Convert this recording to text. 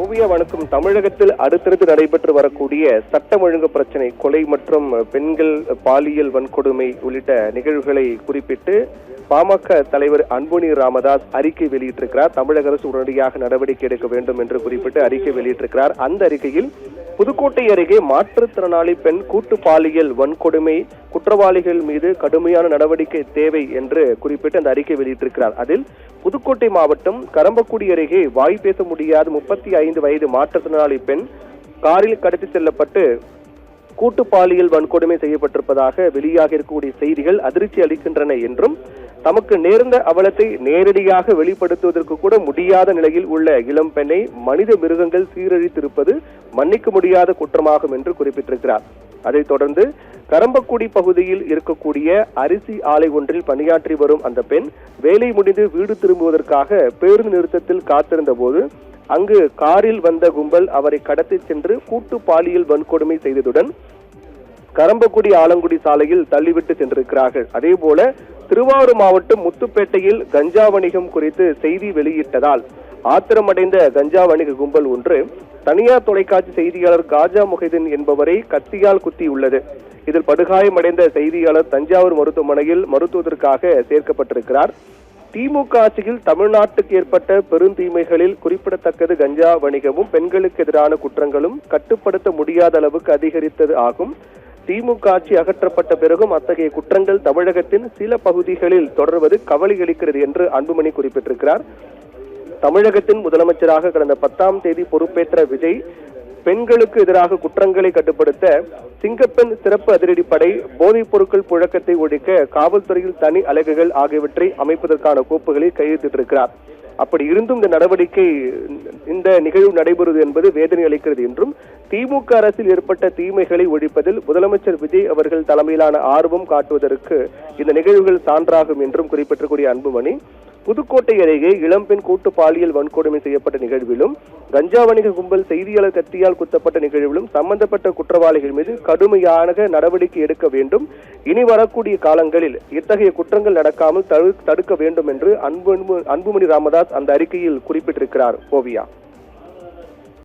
ஓவியா வணக்கம். தமிழகத்தில் அடுத்தடுத்து நடைபெற்று வரக்கூடிய சட்டம் ஒழுங்கு பிரச்சனை, கொலை மற்றும் பெண்கள் பாலியல் வன்கொடுமை உள்ளிட்ட நிகழ்வுகளை குறிப்பிட்டு பாமக தலைவர் அன்புமணி ராமதாஸ் அறிக்கை வெளியிட்டிருக்கிறார். தமிழக அரசு உடனடியாக நடவடிக்கை எடுக்க வேண்டும் என்று குறிப்பிட்டு அறிக்கை வெளியிட்டிருக்கிறார். அந்த அறிக்கையில் புதுக்கோட்டை அருகே மாற்றுத்திறனாளி பெண் கூட்டு பாலியல் வன்கொடுமை குற்றவாளிகள் மீது கடுமையான நடவடிக்கை தேவை என்று குறிப்பிட்டு அந்த அறிக்கை வெளியிட்டிருக்கிறார். அதில் புதுக்கோட்டை மாவட்டம் கரம்பக்குடி அருகே வாய் பேச முடியாத 35 வயது மாற்றுத்திறனாளி பெண் காரில் கடத்தி செல்லப்பட்டு கூட்டு பாலியல் வன்கொடுமை செய்யப்பட்டிருப்பதாக வெளியாக இருக்கக்கூடிய செய்திகள் அதிர்ச்சி அளிக்கின்றன என்றும், தமக்கு நேர்ந்த அவலத்தை நேரடியாக வெளிப்படுத்துவதற்கு கூட முடியாத நிலையில் உள்ள இளம் பெண்ணை மனித மிருகங்கள் சீரழித்திருப்பது மன்னிக்க முடியாத குற்றமாகும் என்று குறிப்பிட்டிருக்கிறார். அதைத் தொடர்ந்து கரம்பக்குடி பகுதியில் இருக்கக்கூடிய அரிசி ஆலை ஒன்றில் பணியாற்றி வரும் அந்த பெண் வேலை முடிந்து வீடு திரும்புவதற்காக பேருந்து நிறுத்தத்தில் காத்திருந்த போது அங்கு காரில் வந்த கும்பல் அவரை கடத்தி சென்று கூட்டு பாலியல் வன்கொடுமை செய்ததுடன் கரம்பக்குடி ஆலங்குடி சாலையில் தள்ளிவிட்டு சென்றிருக்கிறார்கள். அதே போல திருவாரூர் மாவட்டம் முத்துப்பேட்டையில் கஞ்சா வணிகம் குறித்து செய்தி வெளியிட்டதால் ஆத்திரமடைந்த கஞ்சா வணிக கும்பல் ஒன்று தனியார் தொலைக்காட்சி செய்தியாளர் காஜா முஹிதீன் என்பவரை கத்தியால் குத்தியுள்ளது. இதில் படுகாயமடைந்த செய்தியாளர் தஞ்சாவூர் மருத்துவமனையில் மருத்துவத்திற்காக சேர்க்கப்பட்டிருக்கிறார். திமுக ஆட்சியில் தமிழ்நாட்டுக்கு ஏற்பட்ட பெருந்தீமைகளில் குறிப்பிடத்தக்கது கஞ்சா வணிகமும் பெண்களுக்கு எதிரான குற்றங்களும் கட்டுப்படுத்த முடியாத அளவுக்கு அதிகரித்தது ஆகும். திமுக ஆட்சி அகற்றப்பட்ட பிறகும் அத்தகைய குற்றங்கள் தமிழகத்தின் சில பகுதிகளில் தொடர்வது கவலை அளிக்கிறது என்று அன்புமணி குறிப்பிட்டிருக்கிறார். தமிழகத்தின் முதலமைச்சராக கடந்த 10ஆம் தேதி பொறுப்பேற்ற விஜய் பெண்களுக்கு எதிராக குற்றங்களை கட்டுப்படுத்த சிங்கப்பெண் சிறப்பு அதிரடிப்படை, போதைப் பொருட்கள் புழக்கத்தை ஒழிக்க காவல்துறையில் தனி அலகுகள் ஆகியவற்றை அமைப்பதற்கான கோப்புகளை கையெழுத்திட்டிருக்கிறார். அப்படி இருந்தும் இந்த நிகழ்வு நடைபெறுவது என்பது வேதனை அளிக்கிறது என்றும், திமுக அரசில் ஏற்பட்ட தீமைகளை ஒழிப்பதில் முதலமைச்சர் விஜய் அவர்கள் தலைமையிலான ஆர்வம் காட்டுவதற்கு இந்த நிகழ்வுகள் சான்றாகும் என்றும் குறிப்பிட்டிருக்கூடிய அன்புமணி, புதுக்கோட்டை அருகே இளம்பெண் கூட்டு பாலியல் வன்கொடுமை செய்யப்பட்ட நிகழ்விலும் கஞ்சா வணிக கும்பல் செய்தியாளர் கத்தியால் குத்தப்பட்ட நிகழ்விலும் சம்பந்தப்பட்ட குற்றவாளிகள் மீது கடுமையான நடவடிக்கை எடுக்க வேண்டும். இனி வரக்கூடிய காலங்களில் இத்தகைய குற்றங்கள் நடக்காமல் தடுக்க வேண்டும் என்று அன்புமணி ராமதாஸ் அந்த அறிக்கையில் குறிப்பிட்டிருக்கிறார். ஓவியா.